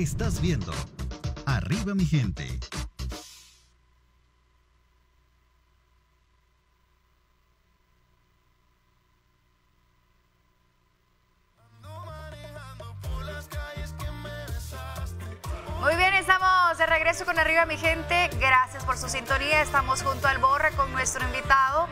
Estás viendo Arriba mi gente. Muy bien, estamos de regreso con Arriba mi gente. Gracias por su sintonía. Estamos junto al Borre con nuestro invitado.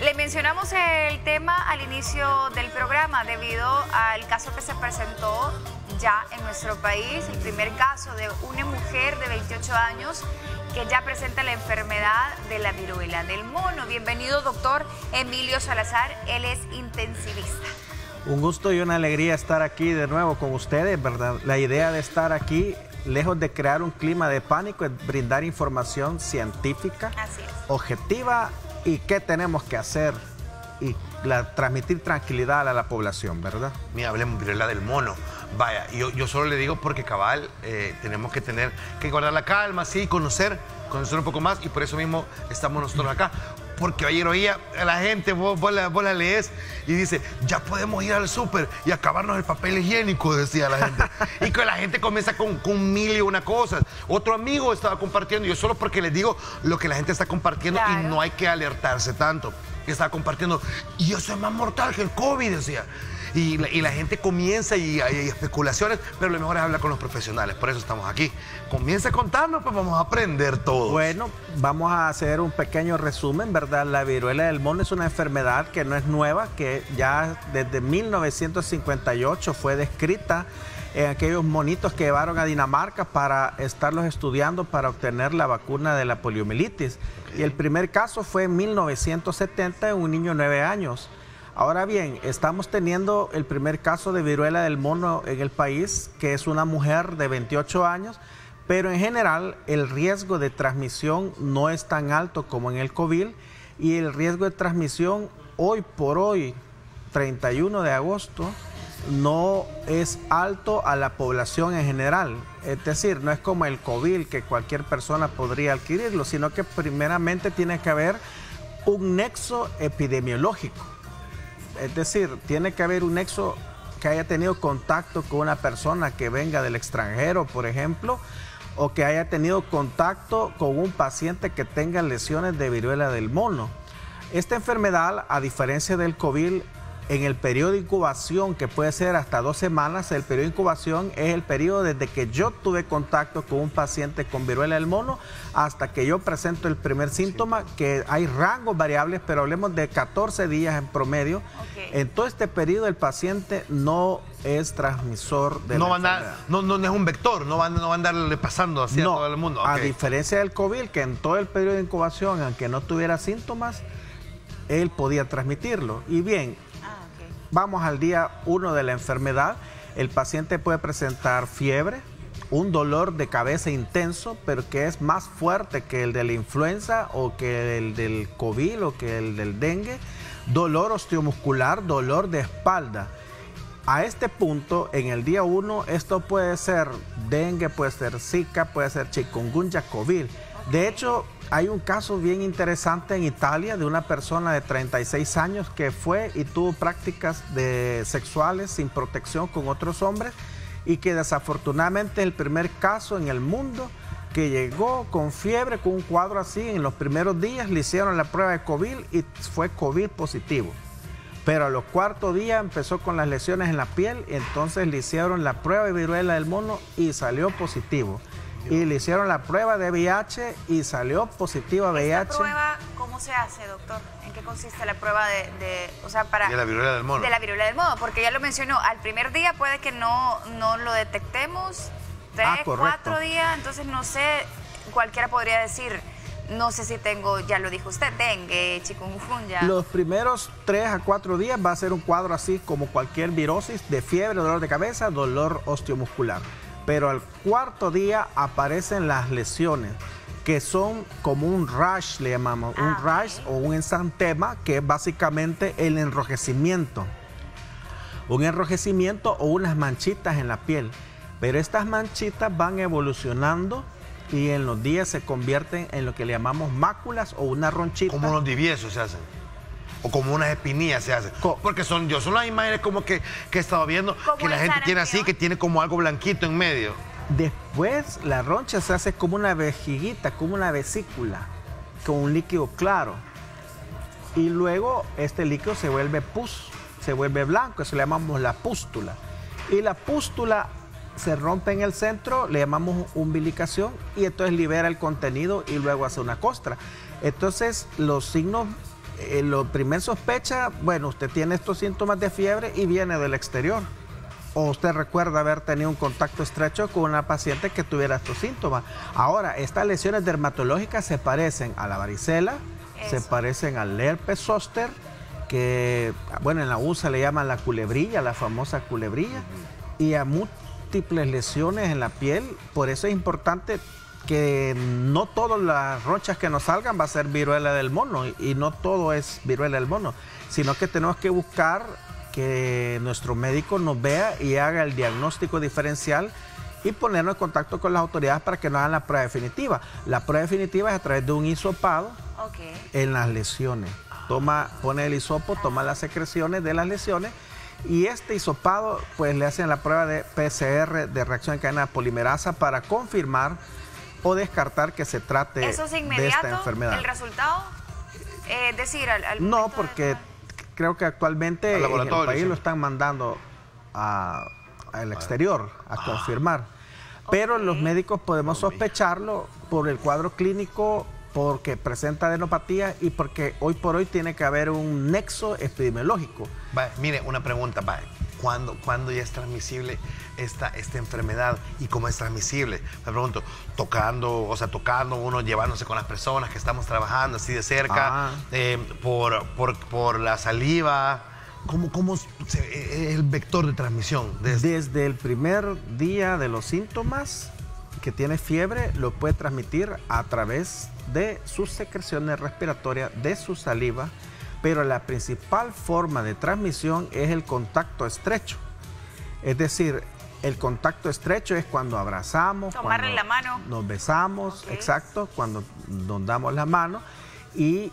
Le mencionamos el tema al inicio del programa debido al caso que se presentó ya en nuestro país, el primer caso de una mujer de 28 años que ya presenta la enfermedad de la viruela del mono. Bienvenido, doctor Emilio Salazar, él es intensivista. Un gusto y una alegría estar aquí de nuevo con ustedes, ¿verdad? La idea de estar aquí, lejos de crear un clima de pánico, es brindar información científica, objetiva y qué tenemos que hacer y transmitir tranquilidad a la población, ¿verdad? Mira, hablemos de viruela del mono. Vaya, yo solo le digo porque cabal, tenemos que guardar la calma, sí, conocer un poco más y por eso mismo estamos nosotros acá. Porque ayer oía a la gente, vos la lees y dice, ya podemos ir al súper y acabarnos el papel higiénico, decía la gente. Y que la gente comienza con mil y una cosas. Otro amigo estaba compartiendo, yo solo porque les digo lo que la gente está compartiendo, claro, y no hay que alertarse tanto. Estaba compartiendo, y eso es más mortal que el COVID, decía. Y la gente comienza y hay especulaciones, pero lo mejor es hablar con los profesionales, por eso estamos aquí. Comienza a contarnos, pues vamos a aprender todo. Bueno, vamos a hacer un pequeño resumen, ¿verdad? La viruela del mono es una enfermedad que no es nueva, que ya desde 1958 fue descrita en aquellos monitos que llevaron a Dinamarca para estarlos estudiando para obtener la vacuna de la poliomielitis. Y el primer caso fue en 1970 en un niño de 9 años. Ahora bien, estamos teniendo el primer caso de viruela del mono en el país, que es una mujer de 28 años, pero en general el riesgo de transmisión no es tan alto como en el COVID y el riesgo de transmisión hoy por hoy, 31 de agosto, no es alto a la población en general. Es decir, no es como el COVID que cualquier persona podría adquirirlo, sino que primeramente tiene que haber un nexo epidemiológico. Es decir, tiene que haber un nexo que haya tenido contacto con una persona que venga del extranjero, por ejemplo, o que haya tenido contacto con un paciente que tenga lesiones de viruela del mono. Esta enfermedad, a diferencia del COVID, en el periodo de incubación, que puede ser hasta 2 semanas, el periodo de incubación es el periodo desde que yo tuve contacto con un paciente con viruela del mono hasta que yo presento el primer síntoma, que hay rangos variables, pero hablemos de 14 días en promedio. En todo este periodo el paciente no es transmisor de la enfermedad. No es un vector, no va a andarle pasando así a todo el mundo. A diferencia del COVID, que en todo el periodo de incubación, aunque no tuviera síntomas, él podía transmitirlo. Y bien, vamos al día 1 de la enfermedad. El paciente puede presentar fiebre, un dolor de cabeza intenso, pero que es más fuerte que el de la influenza o que el del COVID o que el del dengue, dolor osteomuscular, dolor de espalda. A este punto, en el día 1, esto puede ser dengue, puede ser Zika, puede ser chikungunya, COVID. De hecho, hay un caso bien interesante en Italia de una persona de 36 años que fue y tuvo prácticas sexuales sin protección con otros hombres y que desafortunadamente es el primer caso en el mundo que llegó con fiebre, con un cuadro así. En los primeros días le hicieron la prueba de COVID y fue COVID positivo. Pero a los 4 días empezó con las lesiones en la piel, entonces le hicieron la prueba de viruela del mono y salió positivo. Y le hicieron la prueba de VIH y salió positiva a VIH. ¿Esta prueba cómo se hace, doctor? ¿En qué consiste la prueba de la viruela del mono? De la viruela del mono, porque ya lo mencionó, al primer día puede que no lo detectemos, 3, 4 días, entonces no sé, cualquiera podría decir, no sé si tengo, ya lo dijo usted, dengue, chikungunya. Los primeros 3 a 4 días va a ser un cuadro así como cualquier virosis, de fiebre, dolor de cabeza, dolor osteomuscular. Pero al 4º día aparecen las lesiones, que son como un rash, le llamamos, un rash o un exantema, que es básicamente el enrojecimiento. Un enrojecimiento o unas manchitas en la piel. Pero estas manchitas van evolucionando y en los días se convierten en lo que le llamamos máculas o una ronchita. Como unos diviesos se hacen. O como unas espinillas se hacen. Porque son las imágenes como que he estado viendo, que la gente tiene así, que tiene como algo blanquito en medio. Después la roncha se hace como una vejiguita, como una vesícula, con un líquido claro. Y luego este líquido se vuelve pus, se vuelve blanco, eso le llamamos la pústula. Y la pústula se rompe en el centro, le llamamos umbilicación, y entonces libera el contenido y luego hace una costra. Entonces los signos, lo primer sospecha, bueno, usted tiene estos síntomas de fiebre y viene del exterior. O usted recuerda haber tenido un contacto estrecho con una paciente que tuviera estos síntomas. Ahora, estas lesiones dermatológicas se parecen a la varicela, se parecen al herpes zóster, que, bueno, en la USA le llaman la culebrilla, la famosa culebrilla, y a múltiples lesiones en la piel. Por eso es importante que no todas las ronchas que nos salgan va a ser viruela del mono, y no todo es viruela del mono, sino que tenemos que buscar que nuestro médico nos vea y haga el diagnóstico diferencial y ponernos en contacto con las autoridades para que nos hagan la prueba definitiva. La prueba definitiva es a través de un hisopado en las lesiones. Pone el hisopo, toma las secreciones de las lesiones, y este hisopado pues le hacen la prueba de PCR, de reacción en cadena polimerasa, para confirmar o descartar que se trate de esta enfermedad. ¿El resultado? Es decir, al no, porque creo que actualmente en el país lo están mandando al exterior a confirmar. Pero los médicos podemos sospecharlo por el cuadro clínico, porque presenta adenopatía y porque hoy por hoy tiene que haber un nexo epidemiológico. Mire, una pregunta, ¿cuándo ya es transmisible esta enfermedad y cómo es transmisible? Me pregunto, tocando uno, llevándose con las personas que estamos trabajando así de cerca, por la saliva. ¿Cómo es el vector de transmisión? Desde el primer día de los síntomas, que tiene fiebre, lo puede transmitir a través de sus secreciones respiratorias, de su saliva, pero la principal forma de transmisión es el contacto estrecho. Es decir, el contacto estrecho es cuando abrazamos, tomarle la mano, nos besamos, exacto, cuando nos damos la mano, y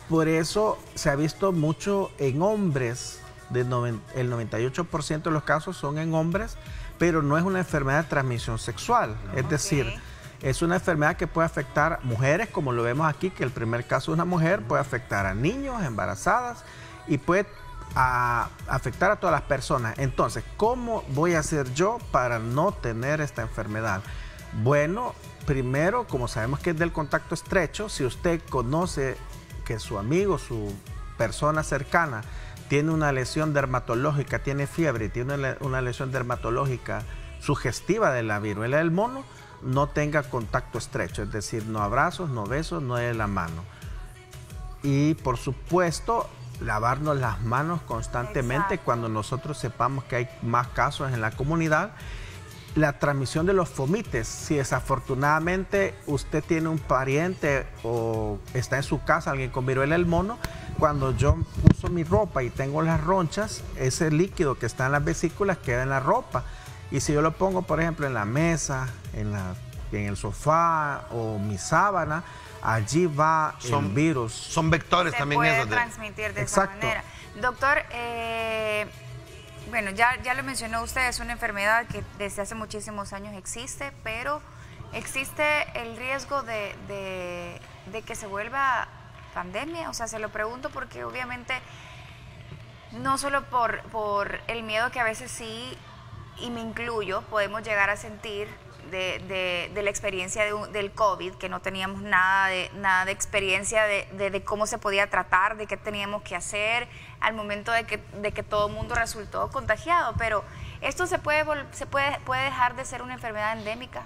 por eso se ha visto mucho en hombres, el 98% de los casos son en hombres, pero no es una enfermedad de transmisión sexual. Es decir, es una enfermedad que puede afectar a mujeres, como lo vemos aquí, que el primer caso es una mujer, puede afectar a niños, embarazadas, y puede afectar a todas las personas. Entonces, ¿cómo voy a hacer yo para no tener esta enfermedad? Bueno, primero, como sabemos que es del contacto estrecho, si usted conoce que su amigo, su persona cercana, tiene una lesión dermatológica, tiene fiebre, tiene una lesión dermatológica sugestiva de la viruela del mono, no tenga contacto estrecho, es decir, no abrazos, no besos, no de la mano. Y por supuesto, lavarnos las manos constantemente cuando nosotros sepamos que hay más casos en la comunidad. La transmisión de los fomites, si desafortunadamente usted tiene un pariente o está en su casa alguien con viruela del mono, cuando yo uso mi ropa y tengo las ronchas, ese líquido que está en las vesículas queda en la ropa. Y si yo lo pongo, por ejemplo, en la mesa, en el sofá o mi sábana, allí va el virus. Son vectores también esos. Se puede transmitir de esa manera. Doctor, bueno, ya lo mencionó usted, es una enfermedad que desde hace muchísimos años existe, pero ¿existe el riesgo de que se vuelva pandemia? O sea, se lo pregunto porque obviamente no solo por el miedo que a veces sí, y me incluyo, podemos llegar a sentir de la experiencia del COVID, que no teníamos nada de experiencia de cómo se podía tratar, de qué teníamos que hacer al momento de que todo el mundo resultó contagiado. Pero ¿esto se puede dejar de ser una enfermedad endémica?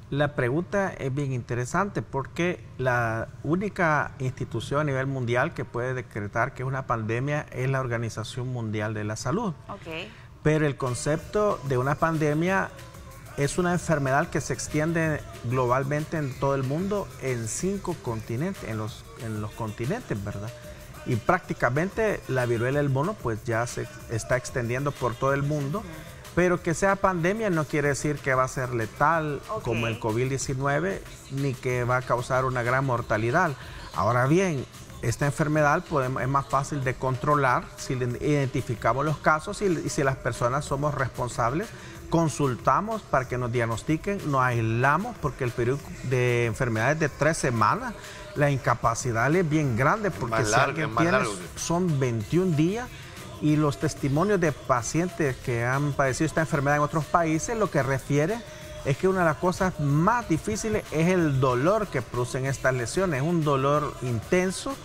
La pregunta es bien interesante porque la única institución a nivel mundial que puede decretar que es una pandemia es la Organización Mundial de la Salud. Pero el concepto de una pandemia es una enfermedad que se extiende globalmente en todo el mundo, en 5 continentes, en los continentes, ¿verdad? Y prácticamente la viruela del mono pues ya se está extendiendo por todo el mundo, pero que sea pandemia no quiere decir que va a ser letal como el COVID-19, ni que va a causar una gran mortalidad. Ahora bien, esta enfermedad es más fácil de controlar si identificamos los casos y si las personas somos responsables consultamos para que nos diagnostiquen, nos aislamos porque el periodo de enfermedades de 3 semanas, la incapacidad es bien grande porque si alguien tiene, son 21 días y los testimonios de pacientes que han padecido esta enfermedad en otros países lo que refiere es que una de las cosas más difíciles es el dolor que producen estas lesiones, es un dolor intenso.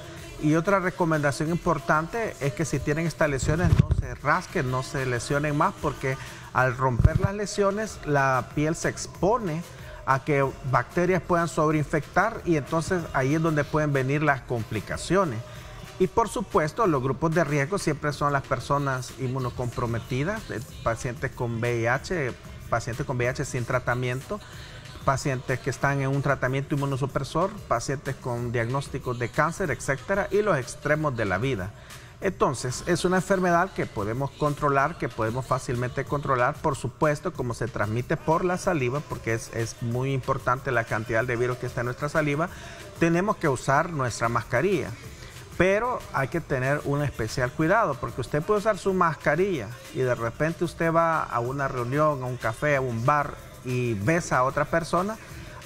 Y otra recomendación importante es que si tienen estas lesiones no se rasquen, no se lesionen más porque al romper las lesiones la piel se expone a que bacterias puedan sobreinfectar y entonces ahí es donde pueden venir las complicaciones. Y por supuesto los grupos de riesgo siempre son las personas inmunocomprometidas, pacientes con VIH sin tratamiento, pacientes que están en un tratamiento inmunosupresor, pacientes con diagnósticos de cáncer, etcétera, y los extremos de la vida. Entonces, es una enfermedad que podemos controlar, que podemos fácilmente controlar, por supuesto, como se transmite por la saliva, porque es muy importante la cantidad de virus que está en nuestra saliva, tenemos que usar nuestra mascarilla. Pero hay que tener un especial cuidado, porque usted puede usar su mascarilla y de repente usted va a una reunión, a un café, a un bar, y besa a otra persona,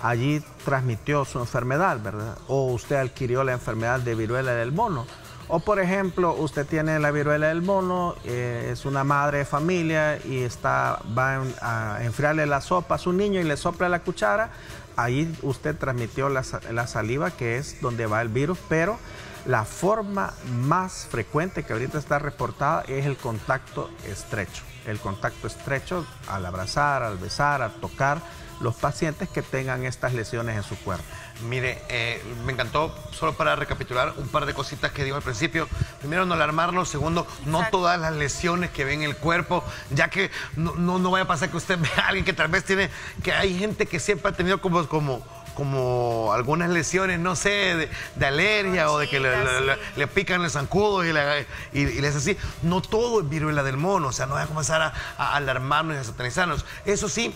allí transmitió su enfermedad, ¿verdad? O usted adquirió la enfermedad de viruela del mono. O por ejemplo, usted tiene la viruela del mono, es una madre de familia y va a enfriarle la sopa a su niño y le sopla la cuchara, ahí usted transmitió la saliva, que es donde va el virus, pero la forma más frecuente que ahorita está reportada es el contacto estrecho. El contacto estrecho al abrazar, al besar, al tocar los pacientes que tengan estas lesiones en su cuerpo. Mire, me encantó, solo para recapitular un par de cositas que dijo al principio. Primero, no alarmarnos. Segundo, no todas las lesiones que ve en el cuerpo, ya que no vaya a pasar que usted vea a alguien que tal vez tiene, que hay gente que siempre ha tenido como algunas lesiones, no sé, de alergia o de que le pican los zancudos y le hace así. No todo es viruela del mono, o sea, no vaya a comenzar a alarmarnos y a satanizarnos. Eso sí,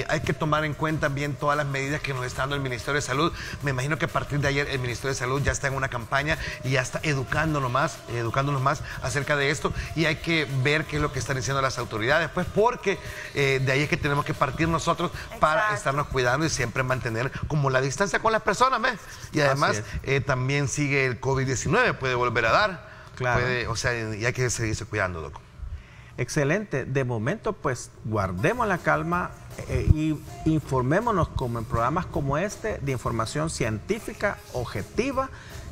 hay que tomar en cuenta bien todas las medidas que nos está dando el Ministerio de Salud. Me imagino que a partir de ayer el Ministerio de Salud ya está en una campaña y ya está educándonos más acerca de esto, y hay que ver qué es lo que están diciendo las autoridades, pues, porque de ahí es que tenemos que partir nosotros para estarnos cuidando y siempre mantener como la distancia con las personas, ¿ves? Y además también sigue el COVID-19, puede volver a dar, claro. O sea, y hay que seguirse cuidando, Doc. Excelente. De momento, pues, guardemos la calma y informémonos como en programas como este de información científica, objetiva,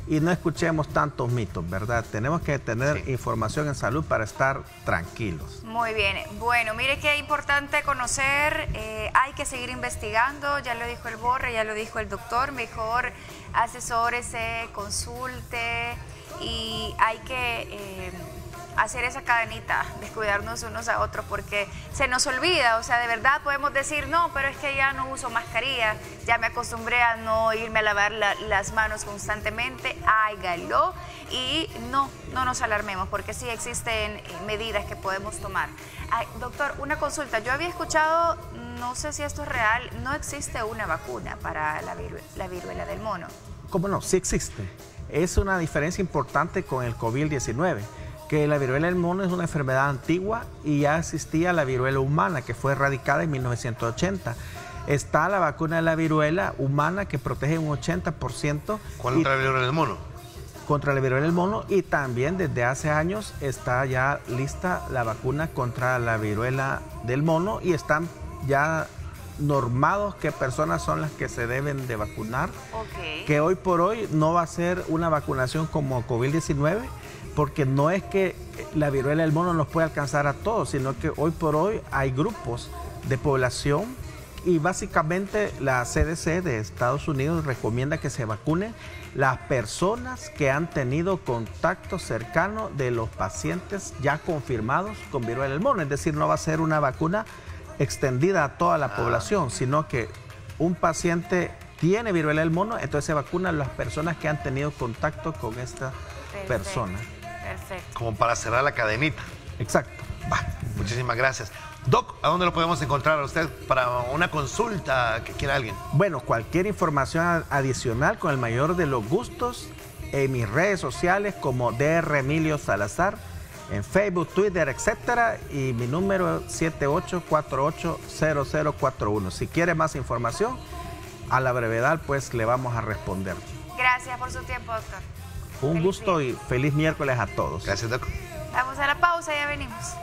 y no escuchemos tantos mitos, ¿verdad? Tenemos que tener información en salud para estar tranquilos. Muy bien. Bueno, mire que es importante conocer, hay que seguir investigando, ya lo dijo el Borre, ya lo dijo el doctor, mejor asesórese, consulte, y hay que hacer esa cadenita de cuidarnos unos a otros, porque se nos olvida. O sea, de verdad podemos decir, no, pero es que ya no uso mascarilla, ya me acostumbré a no irme a lavar las manos constantemente, hágalo, y no nos alarmemos, porque sí existen medidas que podemos tomar. Ay, doctor, una consulta, yo había escuchado, no sé si esto es real, no existe una vacuna para la viruela del mono. ¿Cómo no? Sí existe. Es una diferencia importante con el COVID-19. Que la viruela del mono es una enfermedad antigua y ya existía la viruela humana, que fue erradicada en 1980. Está la vacuna de la viruela humana que protege un 80%. ¿Contra la viruela del mono? Contra la viruela del mono, y también desde hace años está ya lista la vacuna contra la viruela del mono y están ya normados qué personas son las que se deben de vacunar. Que hoy por hoy no va a ser una vacunación como COVID-19, porque no es que la viruela del mono nos puede alcanzar a todos, sino que hoy por hoy hay grupos de población y básicamente la CDC de Estados Unidos recomienda que se vacunen las personas que han tenido contacto cercano de los pacientes ya confirmados con viruela del mono. Es decir, no va a ser una vacuna extendida a toda la población, sino que un paciente tiene viruela del mono, entonces se vacunan las personas que han tenido contacto con esta persona. Perfecto. Como para cerrar la cadenita. Exacto. Muchísimas gracias. Doc, ¿a dónde lo podemos encontrar a usted para una consulta que quiera alguien? Bueno, cualquier información adicional, con el mayor de los gustos, en mis redes sociales como Dr. Emilio Salazar, en Facebook, Twitter, etcétera, y mi número 78480041. Si quiere más información, a la brevedad pues le vamos a responder. Gracias por su tiempo, doctor. Un gusto y feliz miércoles a todos. Gracias, Doc. Vamos a la pausa y ya venimos.